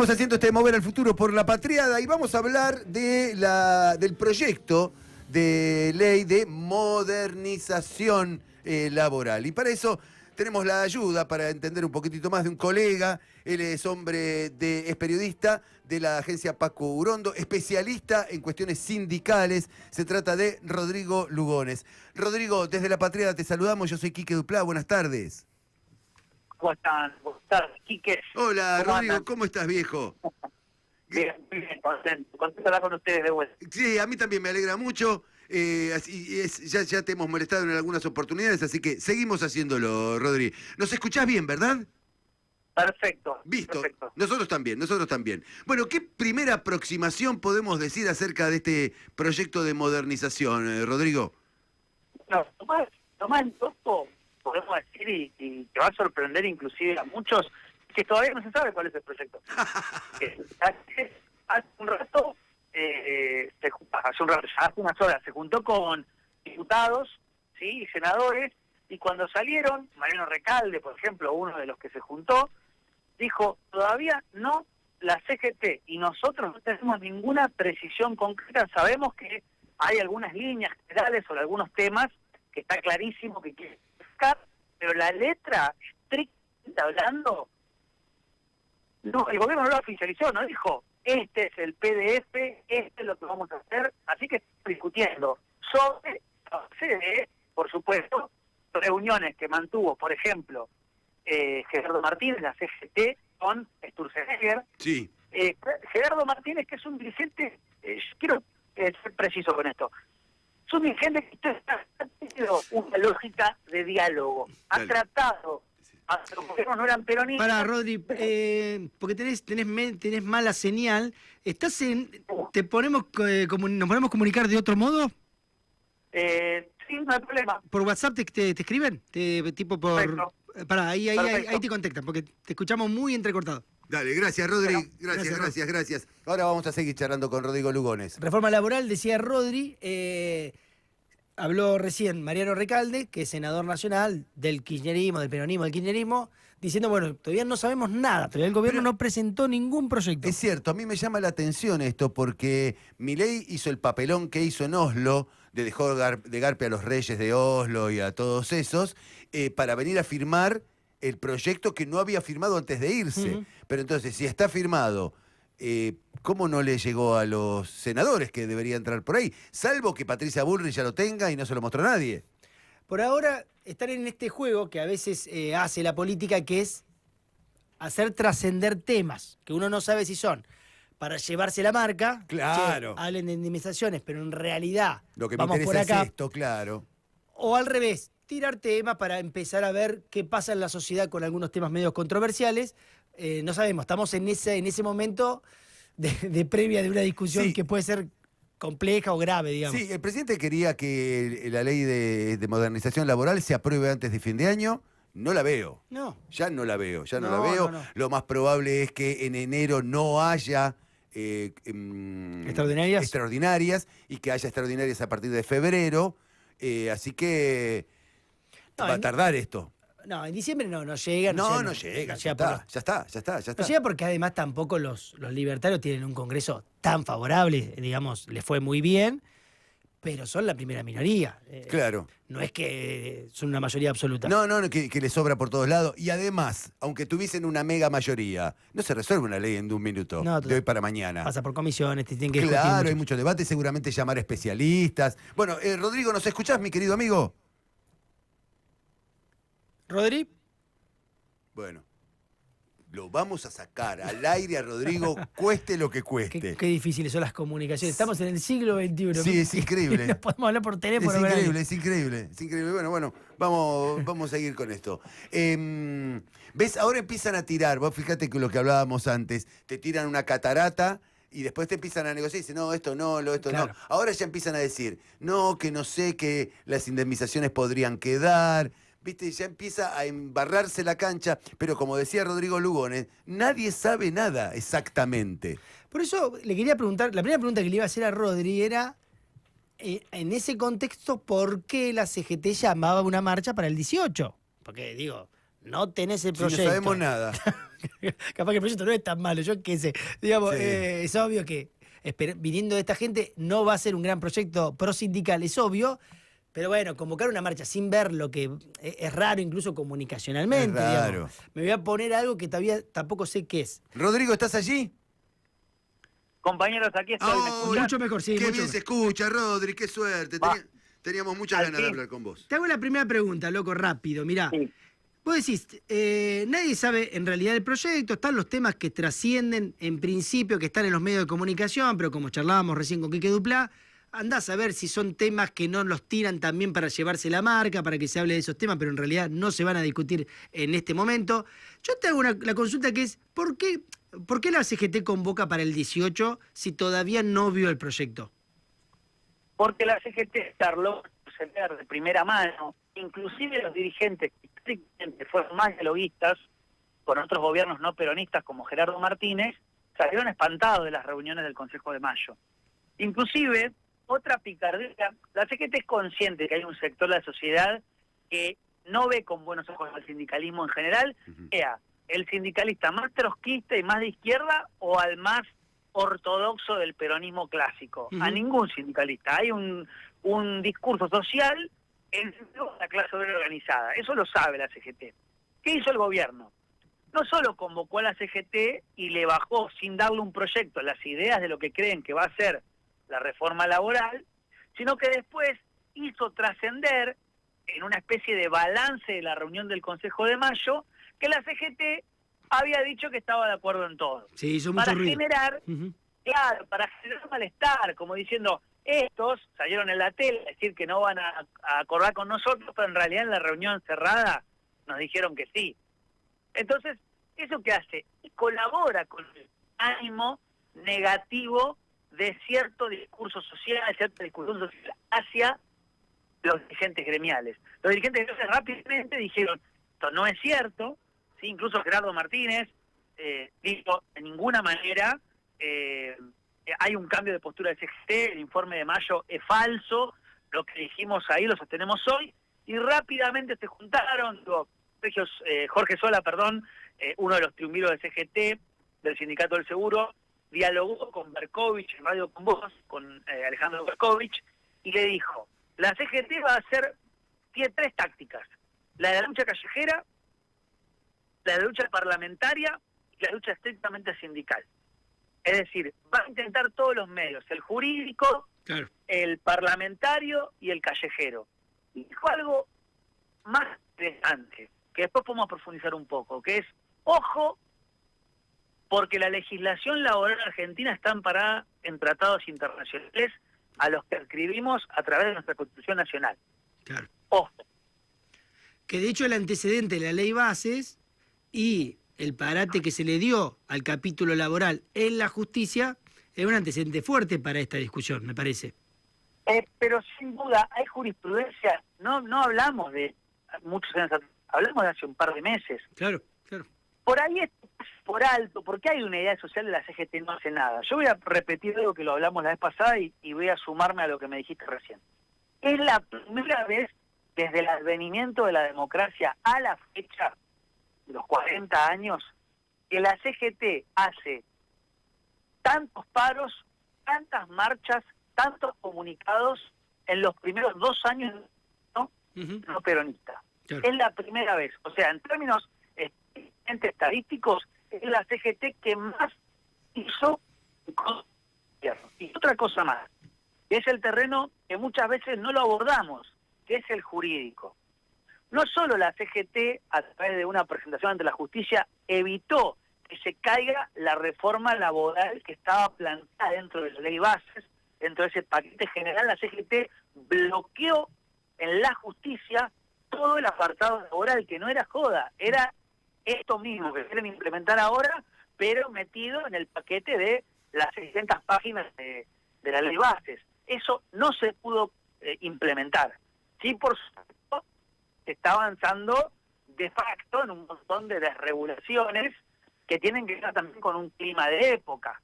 Seguimos haciendo este Mover al Futuro por la Patriada y vamos a hablar del proyecto de ley de modernización laboral. Y para eso tenemos la ayuda, para entender un poquitito más, de un colega. Él es es periodista de la agencia Paco Urondo, especialista en cuestiones sindicales. Se trata de Rodrigo Lugones. Rodrigo, desde la Patriada te saludamos. Yo soy Quique Duplá. Buenas tardes. ¿Cómo están? ¿Cómo estás, Quique? Hola, ¿Cómo Rodrigo. andan? ¿Cómo estás, viejo? Bien, muy bien, contento. Contento de hablar con ustedes de vuelta. Sí, a mí también me alegra mucho. Ya te hemos molestado en algunas oportunidades, así que seguimos haciéndolo, Rodri. ¿Nos escuchás bien, verdad? Perfecto. Visto. Perfecto. Nosotros también, nosotros también. Bueno, ¿qué primera aproximación podemos decir acerca de este proyecto de modernización, Rodrigo? No, lo más loco, podemos decir, y te va a sorprender inclusive a muchos, que todavía no se sabe cuál es el proyecto. Hace un rato, hace unas horas, se juntó con diputados, ¿sí?, y senadores, y cuando salieron, Mariano Recalde, por ejemplo, uno de los que se juntó, dijo, todavía no la CGT, y nosotros no tenemos ninguna precisión concreta. Sabemos que hay algunas líneas generales sobre algunos temas que está clarísimo que quieren buscar, pero la letra, estrictamente hablando, no, el gobierno no lo oficializó, no dijo, este es el PDF, este es lo que vamos a hacer, así que estamos discutiendo sobre la base de, por supuesto, reuniones que mantuvo, por ejemplo, Gerardo Martínez, la CGT, con Sturzenegger. Sí. Gerardo Martínez, que es un dirigente, quiero ser preciso con esto, es un dirigente que ha tenido una lógica de diálogo, ha tratado, los gobiernos no eran peronistas. Pará, Rodri, porque tenés mala señal. ¿Estás nos podemos comunicar de otro modo? Sí, no hay problema. ¿Por WhatsApp te escriben? Perfecto. Pará, ahí Perfecto. te contactan, porque te escuchamos muy entrecortado. Dale, gracias, Rodri. Bueno, Gracias. Ahora vamos a seguir charlando con Rodrigo Lugones. Reforma laboral, decía Rodri, habló recién Mariano Recalde, que es senador nacional del kirchnerismo, del peronismo, del kirchnerismo, diciendo, bueno, todavía no sabemos nada, todavía el gobierno no presentó ningún proyecto. Es cierto, a mí me llama la atención esto, porque Milei hizo el papelón que hizo en Oslo, de dejó de garpe a los reyes de Oslo y a todos esos, para venir a firmar el proyecto que no había firmado antes de irse. Uh-huh. Pero entonces, si está firmado, ¿cómo no le llegó a los senadores que debería entrar por ahí? Salvo que Patricia Bullrich ya lo tenga y no se lo mostró a nadie. Por ahora, están en este juego que a veces hace la política, que es hacer trascender temas, que uno no sabe si son para llevarse la marca. Claro. Che, hablen de indemnizaciones, pero en realidad Lo que me vamos por interesa acá. es esto, claro. O al revés, tirar temas para empezar a ver qué pasa en la sociedad con algunos temas medios controversiales. No sabemos, estamos en ese momento de previa de una discusión, Sí, que puede ser compleja o grave, digamos. Sí, el presidente quería que la ley de modernización laboral se apruebe antes de fin de año. No la veo. No. Ya no la veo. No, no. Lo más probable es que en enero no haya ¿Extraordinarias? y que haya extraordinarias a partir de febrero. Así que va a tardar esto. No, en diciembre no llega. No llega. Ya está. No llega porque además tampoco los libertarios tienen un Congreso tan favorable, digamos, les fue muy bien, pero son la primera minoría. Claro. No es que son una mayoría absoluta. No, que le sobra por todos lados. Y además, aunque tuviesen una mega mayoría, no se resuelve una ley en un minuto, de hoy para mañana. Pasa por comisiones, te tienen que discutir Claro, mucho. hay mucho debate, seguramente llamar a especialistas. Bueno, Rodrigo, ¿nos escuchás, mi querido amigo? ¿Rodri? Bueno, lo vamos a sacar al aire a Rodrigo, cueste lo que cueste. Qué difíciles son las comunicaciones. Estamos en el siglo XXI. Sí, es increíble. No podemos hablar por teléfono. Es increíble. Bueno, vamos a seguir con esto. ¿Ves? Ahora empiezan a tirar, vos fíjate que lo que hablábamos antes, te tiran una catarata y después te empiezan a negociar y dicen, no, esto no, esto Claro. no. Ahora ya empiezan a decir, no, que no sé, que las indemnizaciones podrían quedar. Viste, ya empieza a embarrarse la cancha, pero como decía Rodrigo Lugones, nadie sabe nada exactamente. Por eso le quería preguntar, la primera pregunta que le iba a hacer a Rodri era, en ese contexto, ¿por qué la CGT llamaba una marcha para el 18? Porque, digo, no tenés el Si no proyecto. sabemos nada. Capaz que el proyecto no es tan malo, yo qué sé. Digamos, Sí. es obvio que viniendo de esta gente no va a ser un gran proyecto pro sindical, es obvio. Pero bueno, convocar una marcha sin ver lo que es raro incluso comunicacionalmente, Es raro. digamos. Me voy a poner algo que todavía tampoco sé qué es. Rodrigo, ¿estás allí? Compañeros, aquí estoy. ¿Me Oh, escuchan? Mucho mejor, sí. Qué mucho bien mejor. se escucha, Rodri, qué suerte. Va. Teníamos muchas Al ganas de fin. hablar con vos. Te hago la primera pregunta, loco, rápido. Mirá, Sí. vos decís, nadie sabe en realidad el proyecto, están los temas que trascienden en principio, que están en los medios de comunicación, pero como charlábamos recién con Quique Duplá, andás a ver si son temas que no los tiran también para llevarse la marca, para que se hable de esos temas, pero en realidad no se van a discutir en este momento. Yo te hago la consulta que es, ¿por qué la CGT convoca para el 18 si todavía no vio el proyecto? Porque la CGT charló de primera mano, inclusive los dirigentes que fueron más dialoguistas con otros gobiernos no peronistas como Gerardo Martínez, salieron espantados de las reuniones del Consejo de Mayo. Inclusive, otra picardía, la CGT es consciente que hay un sector de la sociedad que no ve con buenos ojos al sindicalismo en general, sea el sindicalista más trotskista y más de izquierda o al más ortodoxo del peronismo clásico. A ningún sindicalista. Hay un discurso social en la clase obrera organizada. Eso lo sabe la CGT. ¿Qué hizo el gobierno? No solo convocó a la CGT y le bajó sin darle un proyecto las ideas de lo que creen que va a ser la reforma laboral, sino que después hizo trascender en una especie de balance de la reunión del Consejo de Mayo que la CGT había dicho que estaba de acuerdo en todo. Sí, hizo mucho Para ruido. generar, claro, para generar malestar, como diciendo, estos salieron en la tele a decir que no van a acordar con nosotros, pero en realidad en la reunión cerrada nos dijeron que sí. Entonces, ¿eso qué hace? Colabora con el ánimo negativo de cierto discurso social, cierta discusión social hacia los dirigentes gremiales. Los dirigentes gremiales rápidamente dijeron, esto no es cierto, ¿sí? Incluso Gerardo Martínez dijo, de ninguna manera hay un cambio de postura del CGT, el informe de Mayo es falso, lo que dijimos ahí lo sostenemos hoy, y rápidamente se juntaron, Jorge Sola, uno de los triunviros del CGT, del Sindicato del Seguro, dialogó con Berkovich en Radio Con Vos, con Alejandro Berkovich, y le dijo, la CGT va a hacer, tiene tres tácticas, la de la lucha callejera, la de la lucha parlamentaria y la lucha estrictamente sindical. Es decir, va a intentar todos los medios, el jurídico, Claro. el parlamentario y el callejero. Y dijo algo más interesante, que después podemos profundizar un poco, que es, ojo, porque la legislación laboral argentina está amparada en tratados internacionales a los que escribimos a través de nuestra Constitución Nacional. Claro. Ojo. Que de hecho el antecedente de la ley bases y el parate que se le dio al capítulo laboral en la justicia es un antecedente fuerte para esta discusión, me parece. Pero sin duda hay jurisprudencia, no hablamos de muchos años atrás, hablamos de hace un par de meses. Claro, claro. Por ahí es por alto, porque hay una idea social de la CGT no hace nada. Yo voy a repetir algo que lo hablamos la vez pasada y voy a sumarme a lo que me dijiste recién. Es la primera vez desde el advenimiento de la democracia a la fecha, los 40 años, que la CGT hace tantos paros, tantas marchas, tantos comunicados en los primeros 2 años no peronista. Claro. Es la primera vez. O sea, en términos estadísticos, es la CGT que más hizo con el gobierno. Y otra cosa más, que es el terreno que muchas veces no lo abordamos, que es el jurídico. No solo la CGT, a través de una presentación ante la justicia, evitó que se caiga la reforma laboral que estaba plantada dentro de la ley bases, dentro de ese paquete general, la CGT bloqueó en la justicia todo el apartado laboral, que no era joda, era esto mismo que quieren implementar ahora, pero metido en el paquete de las 600 páginas de la ley bases. Eso no se pudo implementar. Sí, por supuesto, se está avanzando de facto en un montón de desregulaciones que tienen que ver también con un clima de época.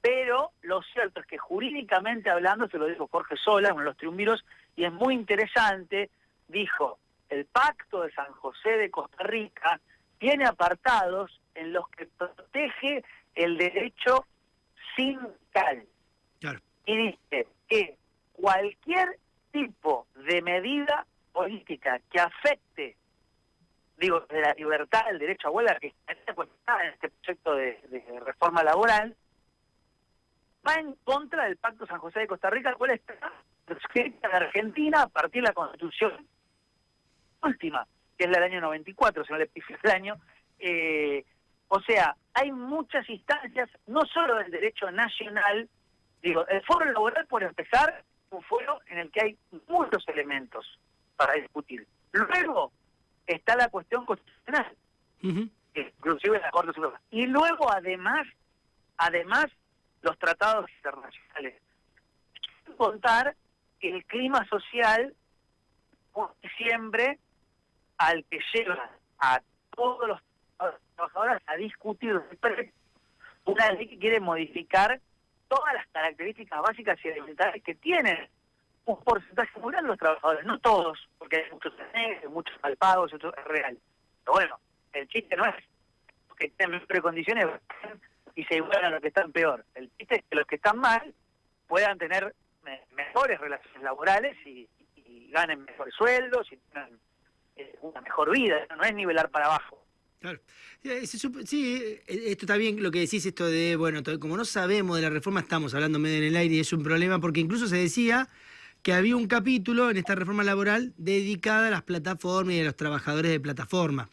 Pero lo cierto es que jurídicamente hablando, se lo dijo Jorge Sola, uno de los triunviros, y es muy interesante, dijo, el Pacto de San José de Costa Rica tiene apartados en los que protege el derecho sindical. Claro. Y dice que cualquier tipo de medida política que afecte, digo, de la libertad, el derecho a huelga, que está cuestionada en este proyecto de reforma laboral, va en contra del Pacto San José de Costa Rica, el cual está escrita en Argentina a partir de la Constitución última, que es la del año 94, si no le pifié el año. O sea, hay muchas instancias, no solo del derecho nacional, digo, el foro laboral, por empezar, un foro en el que hay muchos elementos para discutir. Luego está la cuestión constitucional, inclusive la Corte Suprema. Y luego, además, los tratados internacionales. Quiero contar que el clima social siempre al que lleva a todos los trabajadores a discutir una ley que quiere modificar todas las características básicas y elementales que tienen un porcentaje muy grande de los trabajadores, no todos, porque hay muchos negros, muchos mal pagos, otros es real. Pero bueno, el chiste no es que tienen mejores condiciones y se igualan a los que están peor. El chiste es que los que están mal puedan tener mejores relaciones laborales y ganen mejores sueldos y tengan una mejor vida, no es nivelar para abajo. Claro. Sí, esto está bien lo que decís, esto de, bueno, como no sabemos de la reforma, estamos hablando medio en el aire y es un problema, porque incluso se decía que había un capítulo en esta reforma laboral dedicada a las plataformas y a los trabajadores de plataforma.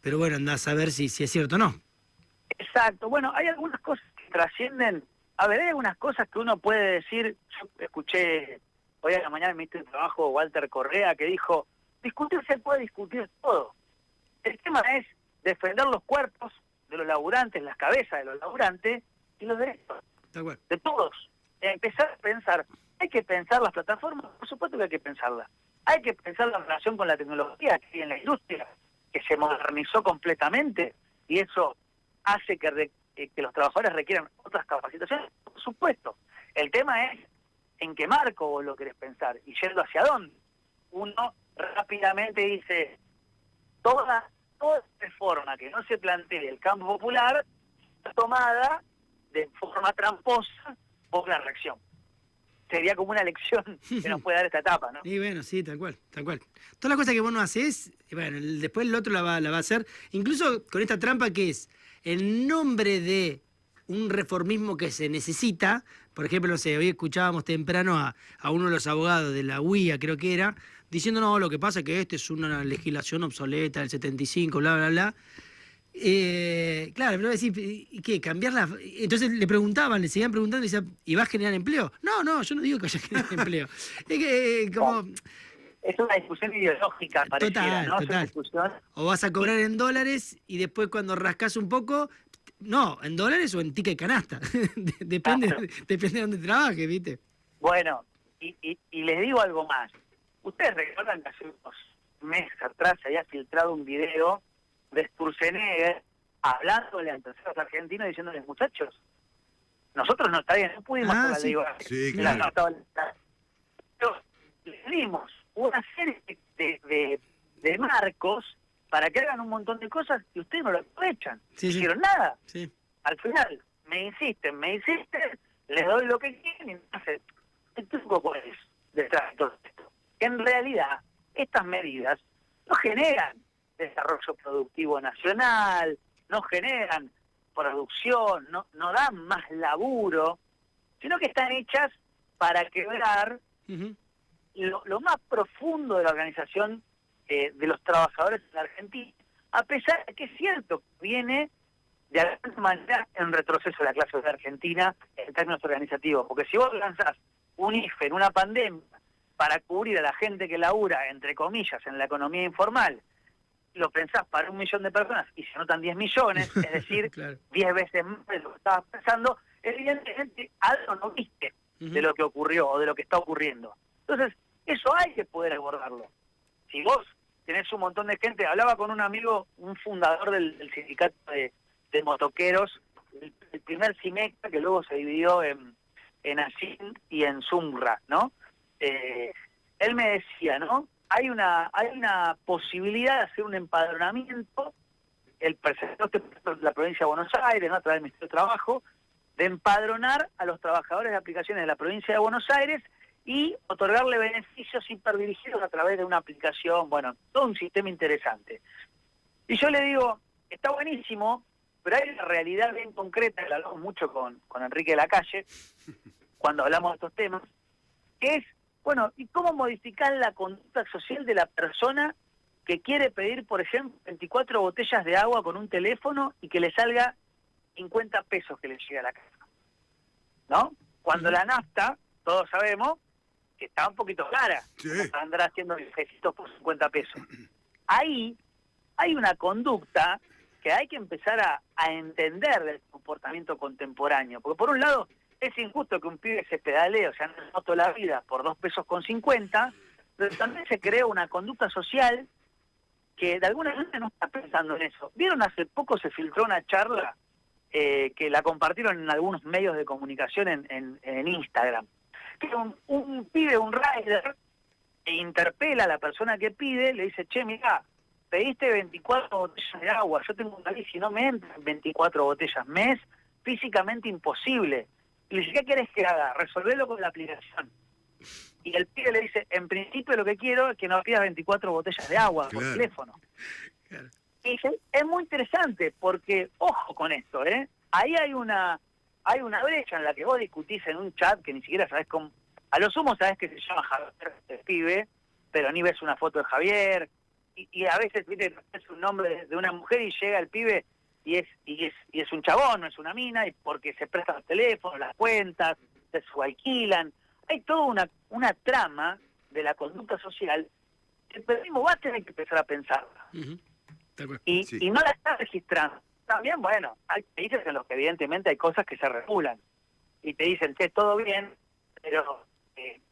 Pero bueno, andá a saber si es cierto o no. Exacto. Bueno, hay algunas cosas que trascienden. A ver, hay algunas cosas que uno puede decir. Yo escuché hoy a la mañana en mi ministro de Trabajo, Walter Correa, que dijo, discutir se puede discutir todo. El tema es defender los cuerpos de los laburantes, las cabezas de los laburantes y los derechos de todos. Empezar a pensar, hay que pensar las plataformas, por supuesto que hay que pensarlas. Hay que pensar la relación con la tecnología que hay en la industria, que se modernizó completamente y eso hace que los trabajadores requieran otras capacitaciones, por supuesto. El tema es en qué marco vos lo querés pensar y yendo hacia dónde. Uno rápidamente dice, toda reforma que no se plantee el campo popular está tomada de forma tramposa por la reacción. Sería como una lección que nos puede dar esta etapa, ¿no? Y bueno, sí, tal cual. Todas las cosas que vos no haces, bueno, después el otro la va a hacer, incluso con esta trampa que es, en nombre de un reformismo que se necesita, por ejemplo, no sé, hoy escuchábamos temprano a uno de los abogados de la UIA, creo que era, diciendo, no, lo que pasa es que esta es una legislación obsoleta del 75, bla, bla, bla. Claro, pero decir, ¿y qué? ¿Cambiarla? Entonces le seguían preguntando, y decían, ¿y va a generar empleo? No, yo no digo que vaya a generar empleo. Es que, como... Es una discusión ideológica, pareciera, ¿no? Total. Es una discusión... O vas a cobrar en dólares y después cuando rascas un poco, no, en dólares o en ticket canasta. Depende de dónde trabajes, ¿viste? Bueno, y les digo algo más. Ustedes recuerdan que hace unos meses atrás se había filtrado un video de Sturzenegger hablándole a empresarios argentinos diciéndoles, muchachos, nosotros no pudimos hacer la ley básica. Sí, claro. Pero les dimos una serie de marcos para que hagan un montón de cosas y ustedes no lo aprovechan. No hicieron nada. Sí. Al final, me insisten, les doy lo que quieren y no hacen. ¿El truco cuál es detrás de todo esto? En realidad, estas medidas no generan desarrollo productivo nacional, no generan producción, no dan más laburo, sino que están hechas para quebrar lo más profundo de la organización de los trabajadores en la Argentina, a pesar de que es cierto que viene de alguna manera en retroceso la clase de Argentina en términos organizativos, porque si vos lanzás un IFE en una pandemia para cubrir a la gente que labura, entre comillas, en la economía informal, lo pensás para 1 millón de personas y se anotan 10 millones, es decir, Claro. 10 veces más de lo que estabas pensando, evidentemente algo no viste de lo que ocurrió o de lo que está ocurriendo. Entonces, eso hay que poder abordarlo. Si vos tenés un montón de gente, hablaba con un amigo, un fundador del sindicato de motoqueros, el primer CIMECA, que luego se dividió en ASIN y en ZUMRA, ¿no? Él me decía, ¿no? hay una posibilidad de hacer un empadronamiento, la provincia de Buenos Aires, ¿no?, a través del Ministerio de Trabajo, de empadronar a los trabajadores de aplicaciones de la provincia de Buenos Aires y otorgarle beneficios hiperdirigidos a través de una aplicación, bueno, todo un sistema interesante. Y yo le digo, está buenísimo, pero hay una realidad bien concreta, que la hablamos mucho con Enrique de la Calle, cuando hablamos de estos temas, que es, bueno, ¿y cómo modificar la conducta social de la persona que quiere pedir, por ejemplo, 24 botellas de agua con un teléfono y que le salga 50 pesos que le llegue a la casa? ¿No? Cuando la nafta, todos sabemos, que está un poquito cara, Sí. para andar haciendo viajecitos por 50 pesos. Ahí hay una conducta que hay que empezar a entender del comportamiento contemporáneo, porque por un lado es injusto que un pibe se pedalee, o sea, ande en moto la vida por 2 pesos con 50, pero también se crea una conducta social que de alguna manera no está pensando en eso. ¿Vieron? Hace poco se filtró una charla que la compartieron en algunos medios de comunicación en Instagram, que un pibe, un rider, interpela a la persona que pide, le dice, che, mirá, pediste 24 botellas de agua, yo tengo una bici, no me entran 24 botellas, me es físicamente imposible. Y le dice, ¿qué querés que haga? Resolverlo con la aplicación. Y el pibe le dice, en principio lo que quiero es que no pidas 24 botellas de agua por teléfono. Claro. Y dice, es muy interesante porque, ojo con esto, ahí hay una brecha en la que vos discutís en un chat que ni siquiera sabés cómo, a lo sumo sabés que se llama Javier, el pibe, pero ni ves una foto de Javier, y a veces, viste, es un nombre de una mujer y llega el pibe y es un chabón, no es una mina, y porque se prestan los teléfonos, las cuentas, se subalquilan. Hay toda una trama de la conducta social que el periodismo va a tener que empezar a pensarla. Y no la está registrando. También, bueno, hay países en los que evidentemente hay cosas que se regulan y te dicen que es todo bien, pero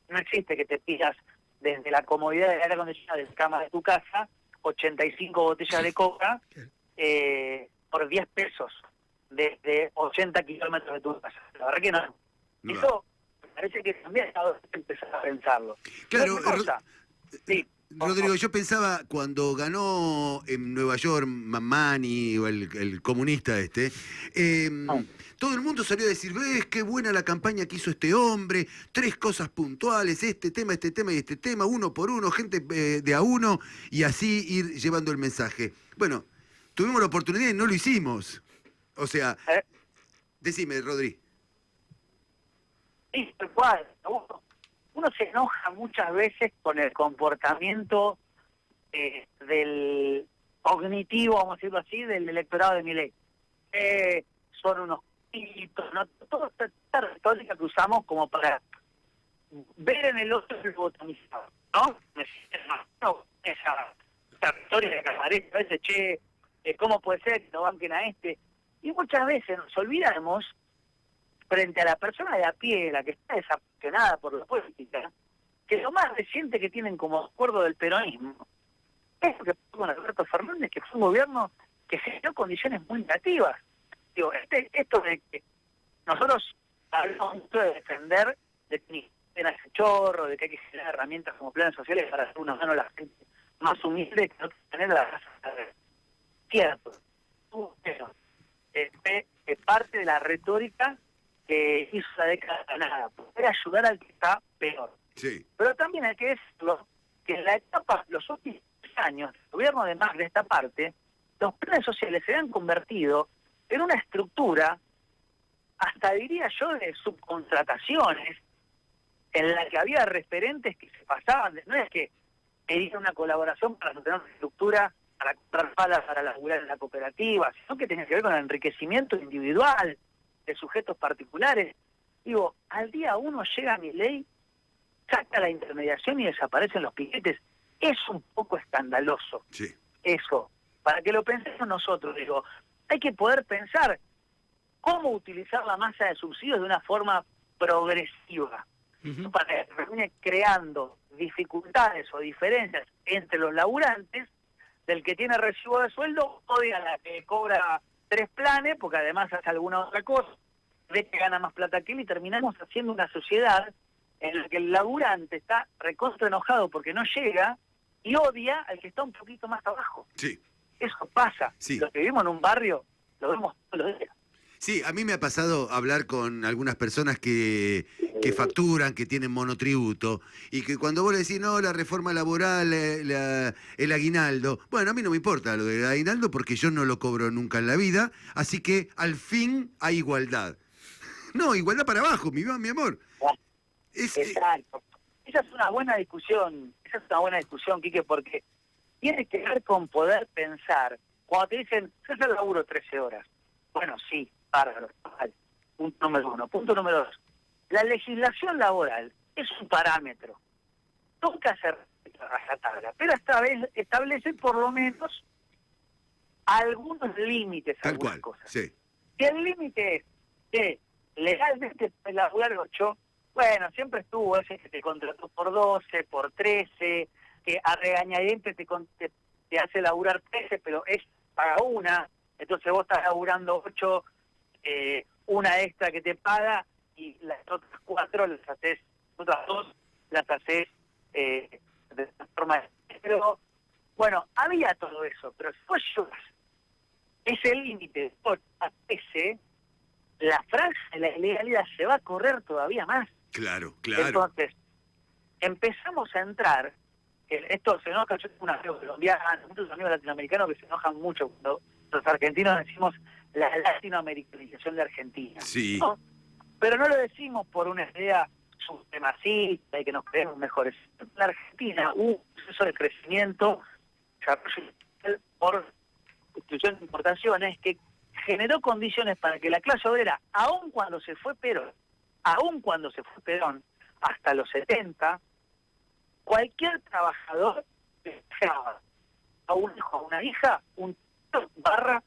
no existe que te pidas desde la comodidad del aire acondicionado de la cama de tu casa 85 botellas de coca por 10 pesos desde 80 kilómetros de tu casa. La verdad que no. Eso me parece que también hay que empezar a pensarlo. Claro, sí. Rodrigo, yo pensaba cuando ganó en Nueva York Mamani, o el comunista todo el mundo salió a decir, ves qué buena la campaña que hizo este hombre, 3 cosas puntuales, este tema y este tema, uno por uno, gente de a uno, y así ir llevando el mensaje. Bueno, tuvimos la oportunidad y no lo hicimos. O sea, decime, Rodri. Sí, tal cual. Uno se enoja muchas veces con el comportamiento del cognitivo, vamos a decirlo así, del electorado de Milei. Son unos pitos, ¿no? Toda esta retórica que usamos como para ver en el otro el botanizado, ¿no? Esa retórica que aparece a veces, che, ¿cómo puede ser que no banquen a este? Y muchas veces nos olvidamos, frente a la persona de a pie, la que está desapasionada por la política, que lo más reciente que tienen como acuerdo del peronismo es lo que pasó con Alberto Fernández, que fue un gobierno que generó condiciones muy negativas. Digo, esto de que nosotros hablamos mucho de defender, de que ni pena ese chorro, de que hay que generar herramientas como planes sociales para hacer una mano a la gente más humilde que no tener la casa. Cierto. Pero, parte de la retórica que hizo la década ganada, poder ayudar al que está peor. Sí. Pero también hay que decirlo, que en la etapa, los últimos años, el gobierno de Macri de esta parte, los planes sociales se han convertido en una estructura, hasta diría yo, de subcontrataciones, en la que había referentes que se pasaban, no es que pedían una colaboración para sostener una estructura, para comprar palas para laburar en la cooperativa, sino que tenía que ver con el enriquecimiento individual de sujetos particulares. Digo, al día 1 llega Milei, saca la intermediación y desaparecen los piquetes. Es un poco escandaloso. Sí. Eso, para que lo pensemos nosotros, digo, hay que poder pensar cómo utilizar la masa de subsidios de una forma progresiva, ¿no? Para que termine creando dificultades o diferencias entre los laburantes, del que tiene recibo de sueldo, odia la que cobra 3 planes, porque además hace alguna otra cosa, ve que gana más plata que él, y terminamos haciendo una sociedad en la que el laburante está recontra enojado porque no llega, y odia al que está un poquito más abajo. Sí. Eso pasa. Sí. Los que vivimos en un barrio lo vemos todos los días. Sí, a mí me ha pasado hablar con algunas personas que facturan, que tienen monotributo, y que cuando vos le decís, no, la reforma laboral, el aguinaldo, bueno, a mí no me importa lo del aguinaldo porque yo no lo cobro nunca en la vida, así que al fin hay igualdad. No, igualdad para abajo, mi amor. Exacto. Esa es una buena discusión, Quique, porque tiene que ver con poder pensar. Cuando te dicen, yo hago laburo 13 horas. Bueno, sí, bárbaro. Punto número 1. Punto número 2. La legislación laboral es un parámetro. Nunca se rajatabla, pero esta vez establece por lo menos algunos límites a algunas cosas. Sí. Si el límite es que legalmente puedes laburar 8, bueno, siempre estuvo ese que te contrató por 12, por 13, que a regañadientes te hace laburar 13, pero es paga una, entonces vos estás laburando 8, una extra que te paga, y las otras 4 las haces, otras 2 las haces de forma... Pero, bueno, había todo eso, pero si vos llevas ese límite de 8 a 13, la franja de la ilegalidad se va a correr todavía más. Claro. Entonces, empezamos a entrar, esto se enoja, yo tengo un amigo colombiano, muchos amigos latinoamericanos que se enojan mucho cuando los argentinos decimos la latinoamericanización de Argentina. Sí. ¿No? Pero no lo decimos por una idea supremacista y que nos creemos mejores. En la Argentina hubo un proceso de crecimiento, desarrollo por construcción de importaciones que generó condiciones para que la clase obrera, aun cuando se fue Perón, hasta los 70, cualquier trabajador dejaba a un hijo, a una hija,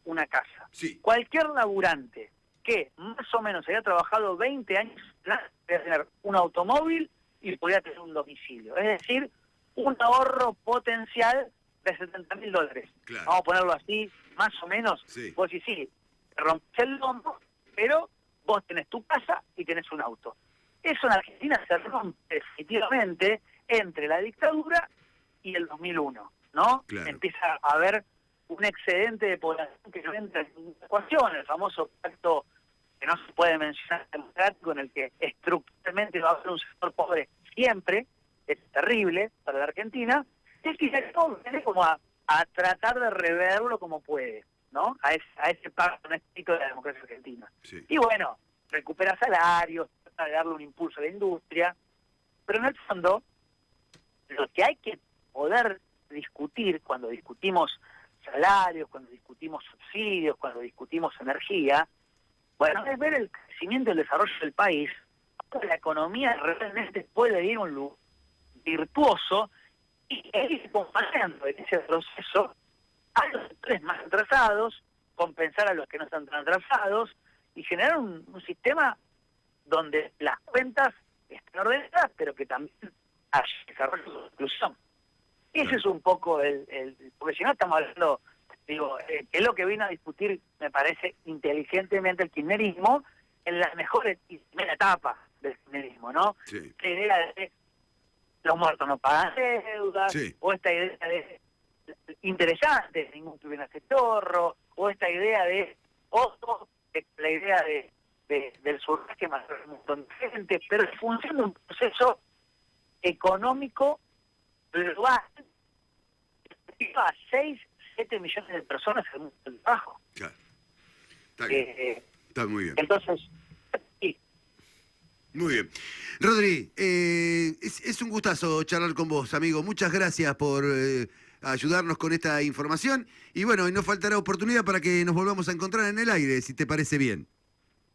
una casa. Sí. Cualquier laburante que más o menos había trabajado 20 años, podía tener un automóvil y podía tener un domicilio. Es decir, un ahorro potencial de $70.000. Claro. Vamos a ponerlo así, más o menos. Sí. Vos decís, sí, te rompes el lomo, pero vos tenés tu casa y tenés un auto. Eso en Argentina se rompe definitivamente entre la dictadura y el 2001, ¿no? Claro. Empieza a haber un excedente de población que no entra en la ecuación, el famoso pacto que no se puede mencionar democrático, en el que estructuralmente va a haber un sector pobre siempre, es terrible para la Argentina, es que todo viene como a tratar de reverlo como puede, ¿no? A ese pacto de la democracia argentina. Sí. Y bueno, recupera salarios, trata de darle un impulso a la industria, pero en el fondo, lo que hay que poder discutir cuando discutimos salarios, cuando discutimos subsidios, cuando discutimos energía, bueno, es ver el crecimiento y el desarrollo del país. La economía realmente puede ir a un lugar virtuoso y ir acompañando en ese proceso a los sectores más atrasados, compensar a los que no están tan atrasados y generar un sistema donde las cuentas estén ordenadas, pero que también haya desarrollo de inclusión. Ese es un poco porque si no estamos hablando, digo, que es lo que vino a discutir, me parece, inteligentemente el kirchnerismo en la mejor y primera etapa del kirchnerismo, ¿no? Sí. La idea de los muertos no pagan deudas, Sí. o esta idea de interesante, ningún que viene a hacer chorro, o esta idea de la idea del sureste que mató a un montón de gente, pero en función de un proceso económico global que a 6-7 millones de personas en el mundo del trabajo. Claro. Está bien. Está muy bien. Entonces, sí. Muy bien. Rodri, es un gustazo charlar con vos, amigo. Muchas gracias por ayudarnos con esta información. Y bueno, y no faltará oportunidad para que nos volvamos a encontrar en el aire, si te parece bien.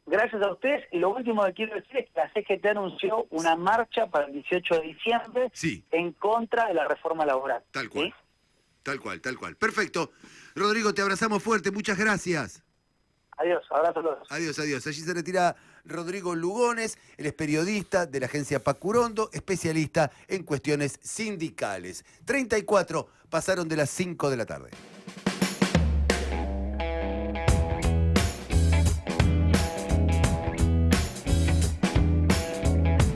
Gracias a ustedes. Y lo último que quiero decir es que la CGT anunció una marcha para el 18 de diciembre Sí. en contra de la reforma laboral. Tal cual. ¿Sí? Tal cual. Perfecto. Rodrigo, te abrazamos fuerte. Muchas gracias. Adiós, abrazo a todos. Adiós. Allí se retira Rodrigo Lugones, él es periodista de la agencia Pacurondo, especialista en cuestiones sindicales. 34 pasaron de las 5 de la tarde.